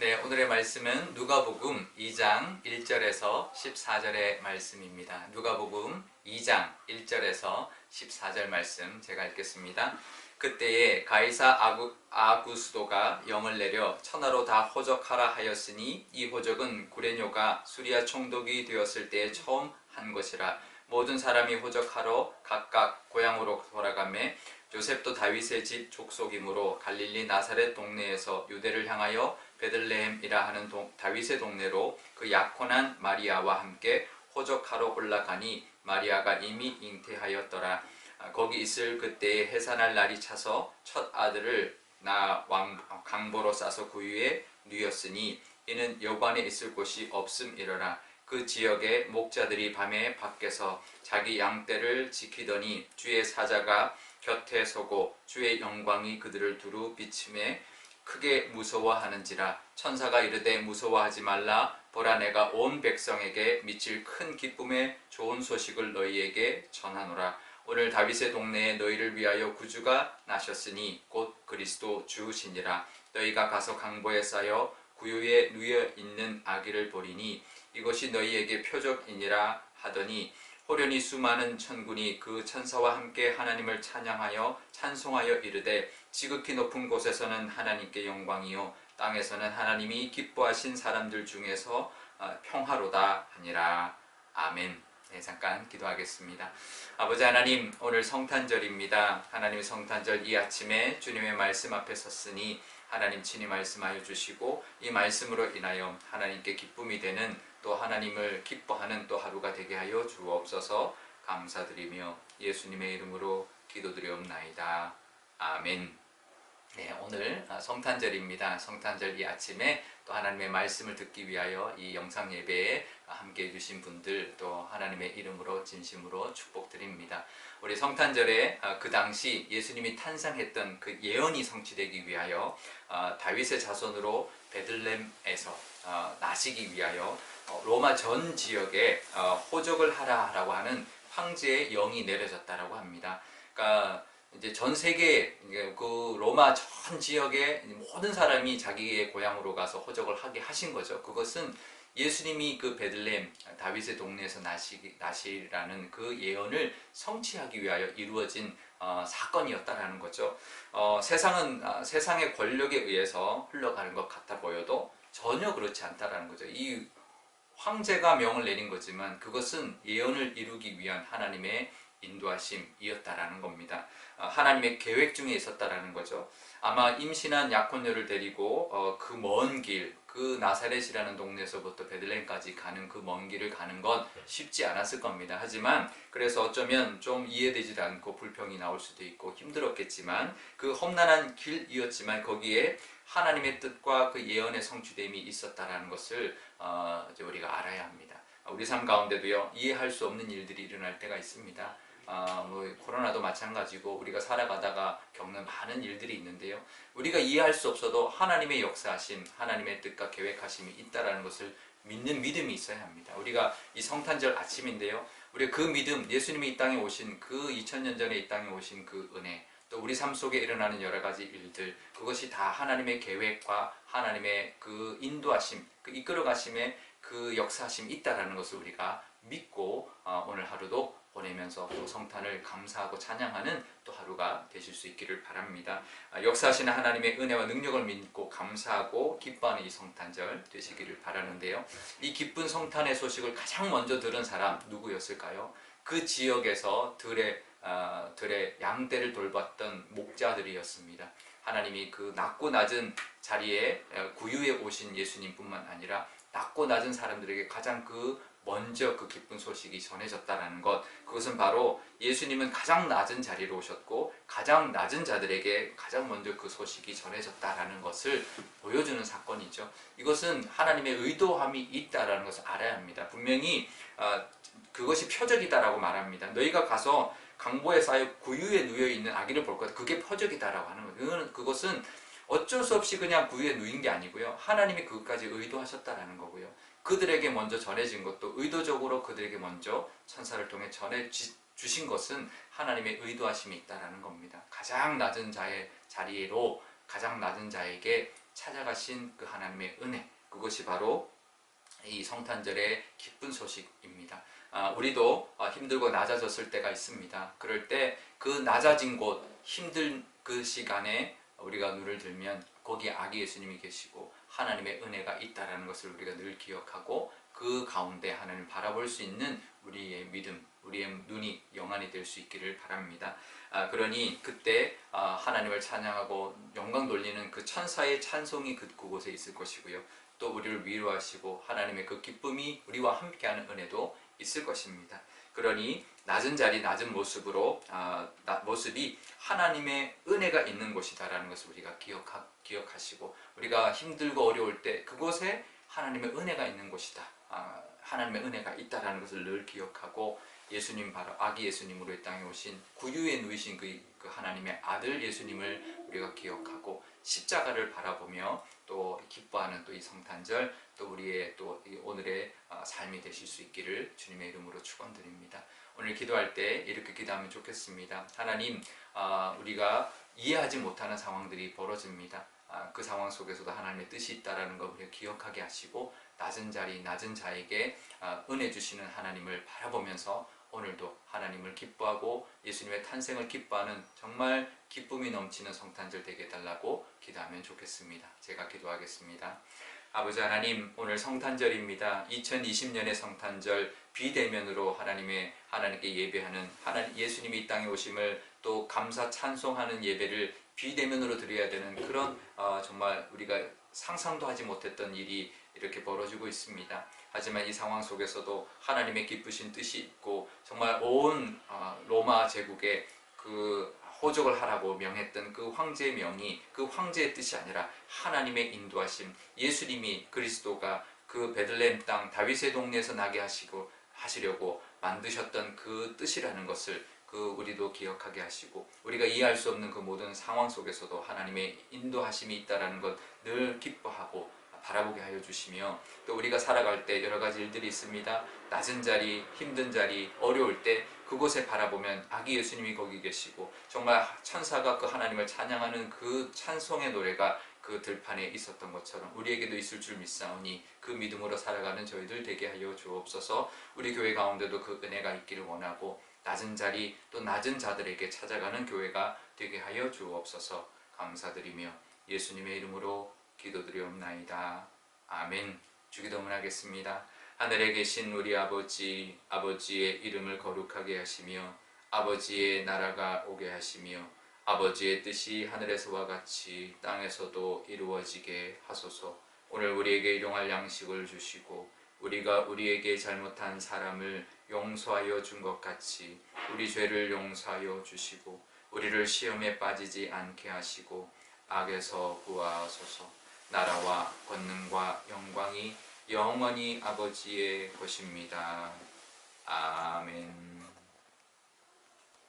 네, 오늘의 말씀은 누가복음 2장 1절에서 14절의 말씀입니다. 누가복음 2장 1절에서 14절 말씀 제가 읽겠습니다. 그때에 가이사 아구스도가 영을 내려 천하로 다 호적하라 하였으니 이 호적은 구레뇨가 수리아 총독이 되었을 때에 처음 한 것이라. 모든 사람이 호적하러 각각 고향으로 돌아가매 요셉도 다윗의 집 족속이므로 갈릴리 나사렛 동네에서 유대를 향하여 베들레헴이라 하는 다윗의 동네로 그 약혼한 마리아와 함께 호적하러 올라가니 마리아가 이미 잉태하였더라. 거기 있을 그때에 해산할 날이 차서 첫 아들을 강보로 싸서 구유에 누였으니 이는 여관에 있을 곳이 없음이러라. 그 지역의 목자들이 밤에 밖에서 자기 양떼를 지키더니 주의 사자가 곁에 서고 주의 영광이 그들을 두루 비침에 크게 무서워하는지라. 천사가 이르되 무서워하지 말라. 보라, 내가 온 백성에게 미칠 큰 기쁨의 좋은 소식을 너희에게 전하노라. 오늘 다윗의 동네에 너희를 위하여 구주가 나셨으니 곧 그리스도 주시니라. 너희가 가서 강보에 쌓여 구유에 누여 있는 아기를 보리니 이것이 너희에게 표적이니라 하더니 호련히 수많은 천군이 그 천사와 함께 하나님을 찬양하여 찬송하여 이르되 지극히 높은 곳에서는 하나님께 영광이요 땅에서는 하나님이 기뻐하신 사람들 중에서 평화로다 하니라. 아멘. 네, 잠깐 기도하겠습니다. 아버지 하나님, 오늘 성탄절입니다. 하나님의 성탄절 이 아침에 주님의 말씀 앞에 섰으니 하나님 친히 말씀하여 주시고 이 말씀으로 인하여 하나님께 기쁨이 되는, 또 하나님을 기뻐하는 또 하루가 되게 하여 주옵소서. 감사드리며 예수님의 이름으로 기도드리옵나이다. 아멘. 네, 오늘 성탄절입니다. 성탄절 이 아침에 또 하나님의 말씀을 듣기 위하여 이 영상 예배에 함께 해주신 분들 또 하나님의 이름으로 진심으로 축복드립니다. 우리 성탄절에 그 당시 예수님이 탄생했던 그 예언이 성취되기 위하여 다윗의 자손으로 베들레헴에서 나시기 위하여 로마 전 지역에 호적을 하라라고 하는 황제의 영이 내려졌다라고 합니다. 그러니까 이제 전 세계 그 로마 전 지역의 모든 사람이 자기의 고향으로 가서 호적을 하게 하신 거죠. 그것은 예수님이 그 베들레헴 다윗의 동네에서 나시라는 그 예언을 성취하기 위하여 이루어진 사건이었다라는 거죠. 세상의 권력에 의해서 흘러가는 것 같아 보여도 전혀 그렇지 않다라는 거죠. 이 황제가 명을 내린 거지만 그것은 예언을 이루기 위한 하나님의 인도하심이었다라는 겁니다. 하나님의 계획 중에 있었다라는 거죠. 아마 임신한 약혼녀를 데리고 그 먼 길, 그 나사렛이라는 동네에서부터 베들레헴까지 가는 그 먼 길을 가는 건 쉽지 않았을 겁니다. 하지만 그래서 어쩌면 좀 이해되지도 않고 불평이 나올 수도 있고 힘들었겠지만 그 험난한 길이었지만 거기에 하나님의 뜻과 그 예언의 성취됨이 있었다라는 것을 이제 우리가 알아야 합니다. 우리 삶 가운데도요, 이해할 수 없는 일들이 일어날 때가 있습니다. 코로나도 마찬가지고 우리가 살아가다가 겪는 많은 일들이 있는데요, 우리가 이해할 수 없어도 하나님의 역사하심, 하나님의 뜻과 계획하심이 있다라는 것을 믿는 믿음이 있어야 합니다. 우리가 이 성탄절 아침인데요, 우리가 그 믿음, 예수님이 이 땅에 오신 그 2000년 전에 이 땅에 오신 그 은혜, 또 우리 삶 속에 일어나는 여러 가지 일들, 그것이 다 하나님의 계획과 하나님의 그 인도하심, 그 이끌어가심의 그 역사하심이 있다라는 것을 우리가 믿고 오늘 하루도 보내면서 또 성탄을 감사하고 찬양하는 또 하루가 되실 수 있기를 바랍니다. 역사하시는 하나님의 은혜와 능력을 믿고 감사하고 기뻐하는 이 성탄절 되시기를 바라는데요, 이 기쁜 성탄의 소식을 가장 먼저 들은 사람 누구였을까요? 그 지역에서 들의 양떼를 돌봤던 목자들이었습니다. 하나님이 그 낮고 낮은 자리에 구유에 오신 예수님뿐만 아니라 낮고 낮은 사람들에게 가장 먼저 그 기쁜 소식이 전해졌다는 것, 그것은 바로 예수님은 가장 낮은 자리로 오셨고 가장 낮은 자들에게 가장 먼저 그 소식이 전해졌다는 것을 보여주는 사건이죠. 이것은 하나님의 의도함이 있다는 것을 알아야 합니다. 분명히 그것이 표적이다라고 말합니다. 너희가 가서 강보에 쌓여 구유에 누여있는 아기를 볼 거다. 그게 표적이다라고 하는 거예요. 그것은 어쩔 수 없이 그냥 구유에 누인 게 아니고요, 하나님이 그것까지 의도하셨다라는 거고요, 그들에게 먼저 전해진 것도 의도적으로 그들에게 먼저 천사를 통해 전해주신 것은 하나님의 의도하심이 있다라는 겁니다. 가장 낮은 자의 자리로 가장 낮은 자에게 찾아가신 그 하나님의 은혜, 그것이 바로 이 성탄절의 기쁜 소식입니다. 우리도 힘들고 낮아졌을 때가 있습니다. 그럴 때 그 낮아진 곳, 힘든 그 시간에 우리가 눈을 들면 거기에 아기 예수님이 계시고 하나님의 은혜가 있다는 것을 우리가 늘 기억하고 그 가운데 하나님을 바라볼 수 있는 우리의 믿음, 우리의 눈이 영안이 될 수 있기를 바랍니다. 그러니 그때 하나님을 찬양하고 영광 돌리는 그 천사의 찬송이 그곳에 있을 것이고요. 또 우리를 위로하시고 하나님의 그 기쁨이 우리와 함께하는 은혜도 있을 것입니다. 그러니 낮은 자리, 낮은 모습으로 모습이 하나님의 은혜가 있는 곳이다라는 것을 우리가 기억하시고 우리가 힘들고 어려울 때 그곳에 하나님의 은혜가 있는 곳이다. 하나님의 은혜가 있다라는 것을 늘 기억하고 예수님 바로 아기 예수님으로 이 땅에 오신 구유에 누이신 그 하나님의 아들 예수님을 우리가 기억하고 십자가를 바라보며 또 기뻐하는 또 이 성탄절 또 우리의 또 오늘의 삶이 되실 수 있기를 주님의 이름으로 축원드립니다. 오늘 기도할 때 이렇게 기도하면 좋겠습니다. 하나님, 우리가 이해하지 못하는 상황들이 벌어집니다. 그 상황 속에서도 하나님의 뜻이 있다는 걸 우리가 기억하게 하시고 낮은 자리, 낮은 자에게 은혜 주시는 하나님을 바라보면서 오늘도 하나님을 기뻐하고 예수님의 탄생을 기뻐하는 정말 기쁨이 넘치는 성탄절 되게 해달라고 기도하면 좋겠습니다. 제가 기도하겠습니다. 아버지 하나님, 오늘 성탄절입니다. 2020년의 성탄절 비대면으로 하나님께 예배하는 예수님이 이 땅에 오심을 또 감사 찬송하는 예배를 비대면으로 드려야 되는 그런 정말 우리가 상상도 하지 못했던 일이 이렇게 벌어지고 있습니다. 하지만 이 상황 속에서도 하나님의 기쁘신 뜻이 있고 정말 온 로마 제국에 그 호적을 하라고 명했던 그 황제의 명이 그 황제의 뜻이 아니라 하나님의 인도하심, 예수님이 그리스도가 그 베들레헴 땅 다윗의 동네에서 나게 하시려고 만드셨던 그 뜻이라는 것을 우리도 기억하게 하시고 우리가 이해할 수 없는 그 모든 상황 속에서도 하나님의 인도하심이 있다는 것 늘 기뻐하고 바라보게 하여 주시며 또 우리가 살아갈 때 여러 가지 일들이 있습니다. 낮은 자리, 힘든 자리, 어려울 때 그곳에 바라보면 아기 예수님이 거기 계시고 정말 천사가 그 하나님을 찬양하는 그 찬송의 노래가 그 들판에 있었던 것처럼 우리에게도 있을 줄 믿사오니 그 믿음으로 살아가는 저희들 되게 하여 주옵소서. 우리 교회 가운데도 그 은혜가 있기를 원하고 낮은 자리 또 낮은 자들에게 찾아가는 교회가 되게 하여 주옵소서. 감사드리며 예수님의 이름으로 기도드리옵나이다. 아멘. 주기도문 하겠습니다. 하늘에 계신 우리 아버지, 아버지의 이름을 거룩하게 하시며 아버지의 나라가 오게 하시며 아버지의 뜻이 하늘에서와 같이 땅에서도 이루어지게 하소서. 오늘 우리에게 일용할 양식을 주시고 우리가 우리에게 잘못한 사람을 용서하여 준 것 같이 우리 죄를 용서하여 주시고 우리를 시험에 빠지지 않게 하시고 악에서 구하소서. 나라와 권능과 영광이 영원히 아버지의 것입니다. 아멘.